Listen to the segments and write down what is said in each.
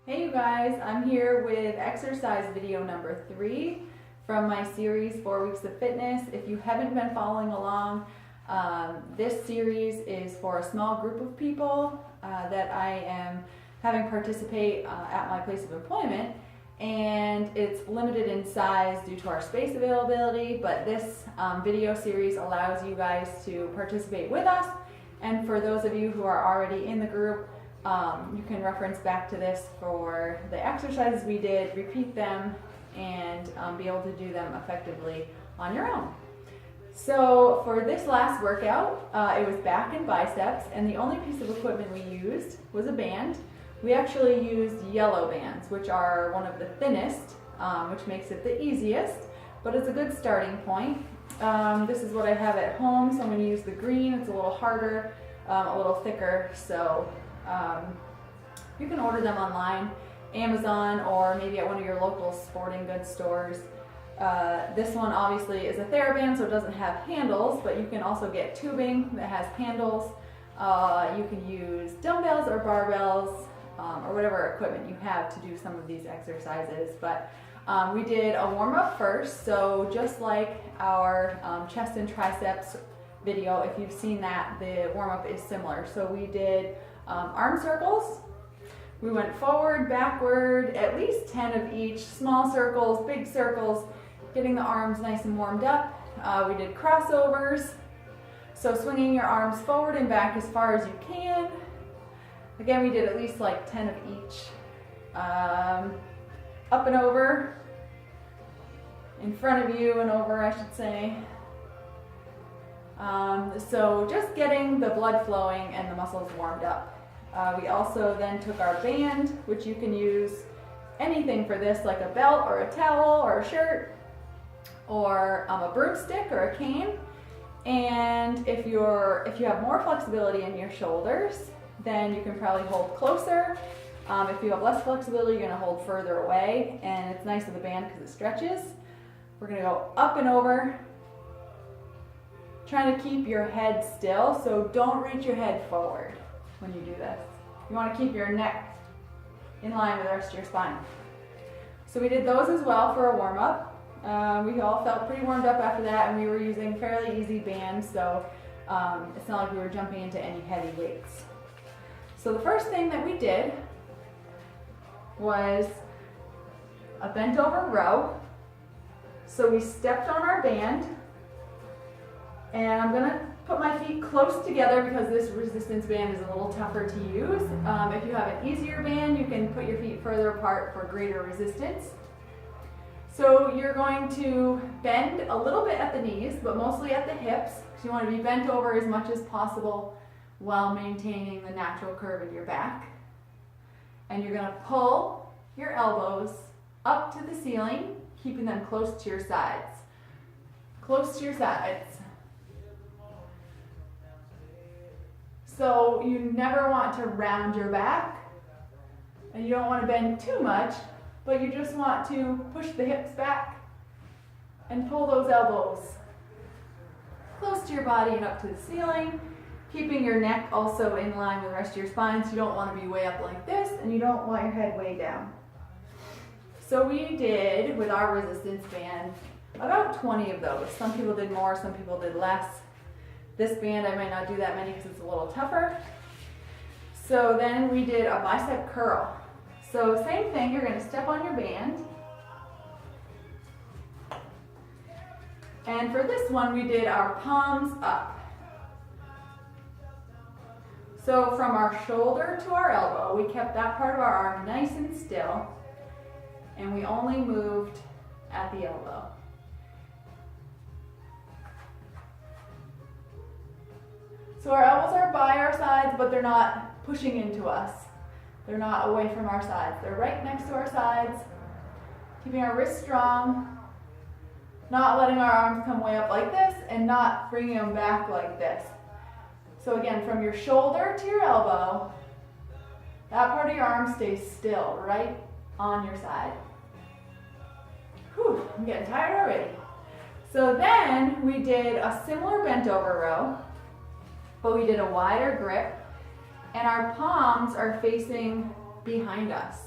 Hey you guys, I'm here with exercise video number 3 from my series 4 Weeks of Fitness. If you haven't been following along, this series is for a small group of people that I am having participate at my place of employment, and it's limited in size due to our space availability, but this video series allows you guys to participate with us, and for those of you who are already in the group, you can reference back to this for the exercises we did, repeat them, and be able to do them effectively on your own. So for this last workout, it was back and biceps, and the only piece of equipment we used was a band. We actually used yellow bands, which are one of the thinnest, which makes it the easiest, but it's a good starting point. This is what I have at home, so I'm going to use the green. It's a little harder, a little thicker, so you can order them online, Amazon, or maybe at one of your local sporting goods stores. This one obviously is a TheraBand, so it doesn't have handles, but you can also get tubing that has handles. You can use dumbbells or barbells, or whatever equipment you have to do some of these exercises. But we did a warm-up first, so just like our chest and triceps video, if you've seen that, the warm-up is similar. So we did arm circles. We went forward, backward, at least 10 of each, small circles, big circles, getting the arms nice and warmed up. We did crossovers, so swinging your arms forward and back as far as you can. Again, we did at least like 10 of each. Up and over, in front of you and over, I should say. So just getting the blood flowing and the muscles warmed up. We also then took our band, which you can use anything for this, like a belt or a towel or a shirt or a broomstick or a cane. And if you have more flexibility in your shoulders, then you can probably hold closer. If you have less flexibility, you're going to hold further away, and it's nice with the band because it stretches. We're going to go up and over, trying to keep your head still, so don't reach your head forward when you do this. You want to keep your neck in line with the rest of your spine. So we did those as well for a warm-up. We all felt pretty warmed up after that, and we were using fairly easy bands, so it's not like we were jumping into any heavy weights. So the first thing that we did was a bent over row. So we stepped on our band, and I'm going to put my feet close together because this resistance band is a little tougher to use. If you have an easier band, you can put your feet further apart for greater resistance. So you're going to bend a little bit at the knees, but mostly at the hips, because you want to be bent over as much as possible while maintaining the natural curve in your back. And you're going to pull your elbows up to the ceiling, keeping them close to your sides. Close to your sides. So you never want to round your back, and you don't want to bend too much, but you just want to push the hips back and pull those elbows close to your body and up to the ceiling, keeping your neck also in line with the rest of your spine, so you don't want to be way up like this, and you don't want your head way down. So we did, with our resistance band, about 20 of those. Some people did more, some people did less. This band, I might not do that many because it's a little tougher. So then we did a bicep curl. So same thing, you're going to step on your band. And for this one, we did our palms up. So from our shoulder to our elbow, we kept that part of our arm nice and still, and we only moved at the elbow. So our elbows are by our sides, but they're not pushing into us. They're not away from our sides. They're right next to our sides, keeping our wrists strong, not letting our arms come way up like this, and not bringing them back like this. So again, from your shoulder to your elbow, that part of your arm stays still, right on your side. Whew, I'm getting tired already. So then we did a similar bent over row, but we did a wider grip, and our palms are facing behind us.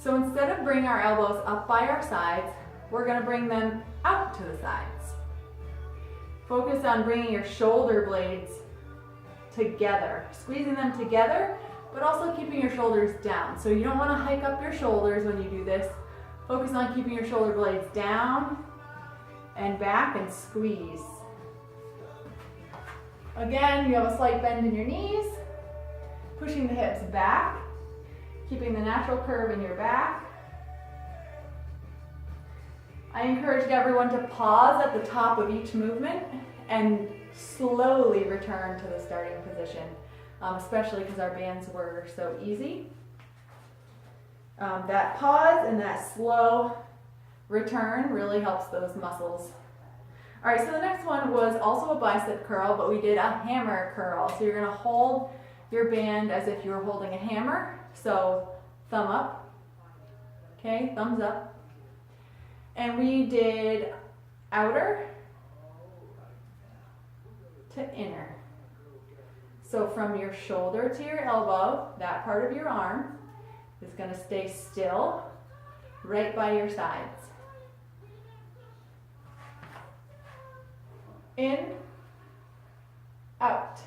So instead of bringing our elbows up by our sides, we're going to bring them out to the sides. Focus on bringing your shoulder blades together, squeezing them together, but also keeping your shoulders down. So you don't want to hike up your shoulders when you do this. Focus on keeping your shoulder blades down and back and squeeze. Again, you have a slight bend in your knees, pushing the hips back, keeping the natural curve in your back. I encouraged everyone to pause at the top of each movement and slowly return to the starting position, especially because our bands were so easy. That pause and that slow return really helps those muscles. All right, so the next one was also a bicep curl, but we did a hammer curl. So you're going to hold your band as if you were holding a hammer. So thumb up, okay, thumbs up. And we did outer to inner. So from your shoulder to your elbow, that part of your arm is going to stay still right by your sides. In, out,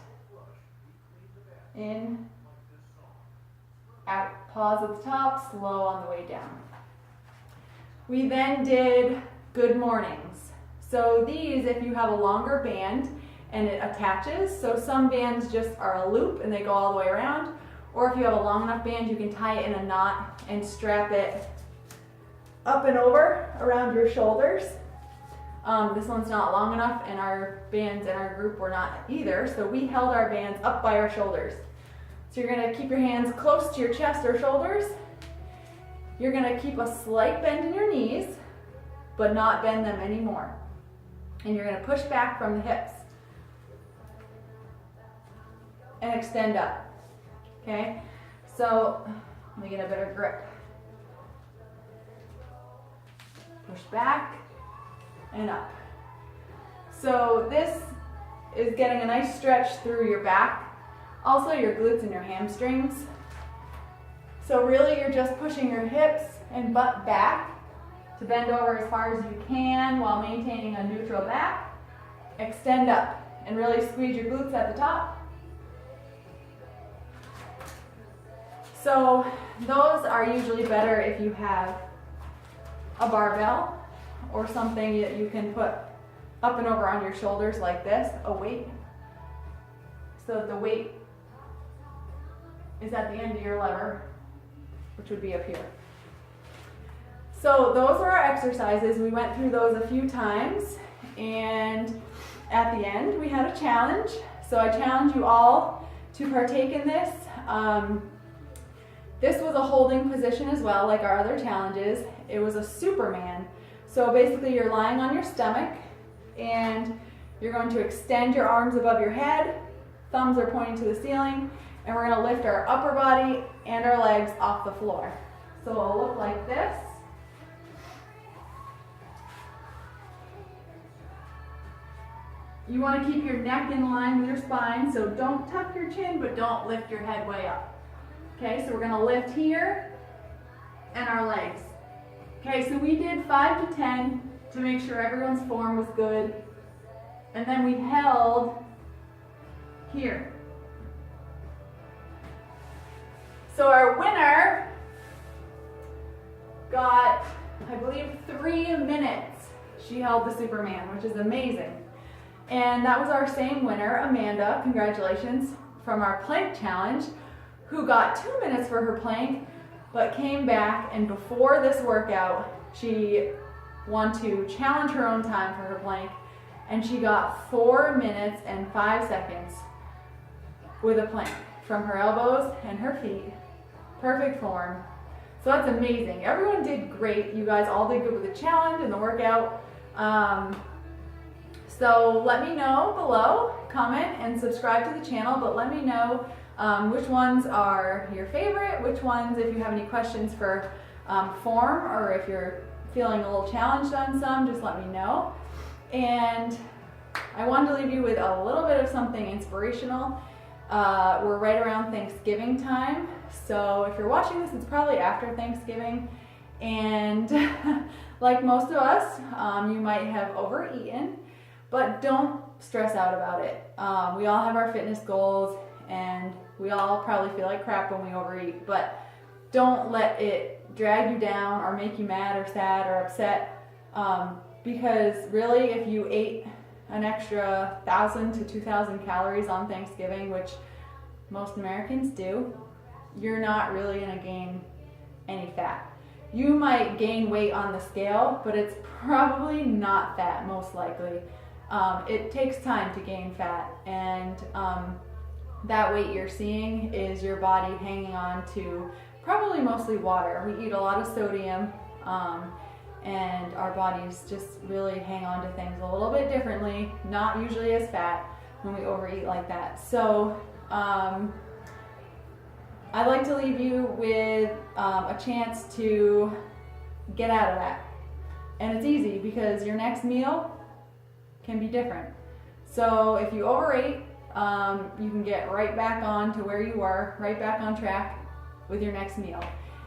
in, out. Pause at the top, slow on the way down. We then did good mornings. So these, if you have a longer band and it attaches, so some bands just are a loop and they go all the way around, or if you have a long enough band, you can tie it in a knot and strap it up and over around your shoulders. This one's not long enough, and our bands in our group were not either, so we held our bands up by our shoulders. So you're going to keep your hands close to your chest or shoulders. You're going to keep a slight bend in your knees, but not bend them anymore. And you're going to push back from the hips and extend up. Okay? So let me get a better grip. Push back and up. So this is getting a nice stretch through your back, also your glutes and your hamstrings. So really you're just pushing your hips and butt back to bend over as far as you can while maintaining a neutral back. Extend up and really squeeze your glutes at the top. So those are usually better if you have a barbell or something that you can put up and over on your shoulders like this, a weight. So the weight is at the end of your lever, which would be up here. So those are our exercises. We went through those a few times, and at the end we had a challenge. So I challenge you all to partake in this. This was a holding position as well, like our other challenges. It was a Superman. So basically you're lying on your stomach and you're going to extend your arms above your head, thumbs are pointing to the ceiling, and we're going to lift our upper body and our legs off the floor. So it'll look like this. You want to keep your neck in line with your spine, so don't tuck your chin, but don't lift your head way up. Okay, so we're going to lift here and our legs. Okay, so we did 5 to 10 to make sure everyone's form was good. And then we held here. So our winner got, I believe, 3 minutes. She held the Superman, which is amazing. And that was our same winner, Amanda, congratulations, from our plank challenge, who got 2 minutes for her plank, but came back, and before this workout, she wanted to challenge her own time for her plank, and she got 4 minutes and 5 seconds with a plank from her elbows and her feet. Perfect form. So that's amazing. Everyone did great. You guys all did good with the challenge and the workout. So let me know below, comment and subscribe to the channel, but let me know which ones are your favorite, which ones, if you have any questions for form, or if you're feeling a little challenged on some, just let me know. And I wanted to leave you with a little bit of something inspirational. We're right around Thanksgiving time, So if you're watching this, it's probably after Thanksgiving. And like most of us, you might have overeaten, but don't stress out about it. We all have our fitness goals, and we all probably feel like crap when we overeat, but don't let it drag you down or make you mad or sad or upset, because really if you ate an extra 1,000 to 2,000 calories on Thanksgiving, which most Americans do, you're not really going to gain any fat. You might gain weight on the scale, but it's probably not fat, most likely. It takes time to gain fat, and that weight you're seeing is your body hanging on to probably mostly water. We eat a lot of sodium, and our bodies just really hang on to things a little bit differently, not usually as fat when we overeat like that. So I'd like to leave you with a chance to get out of that. And it's easy because your next meal can be different. So if you overate, you can get right back on to where you were, right back on track with your next meal.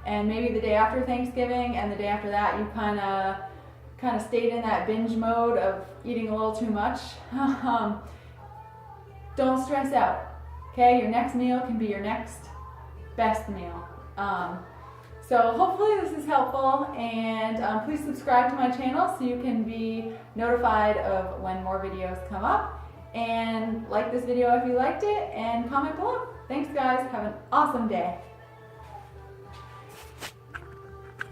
And maybe the day after Thanksgiving and the day after that, you kind of stayed in that binge mode of eating a little too much. Don't stress out, okay? Your next meal can be your next best meal. So hopefully this is helpful, and please subscribe to my channel so you can be notified of when more videos come up, and like this video if you liked it, and comment below. Thanks guys, have an awesome day.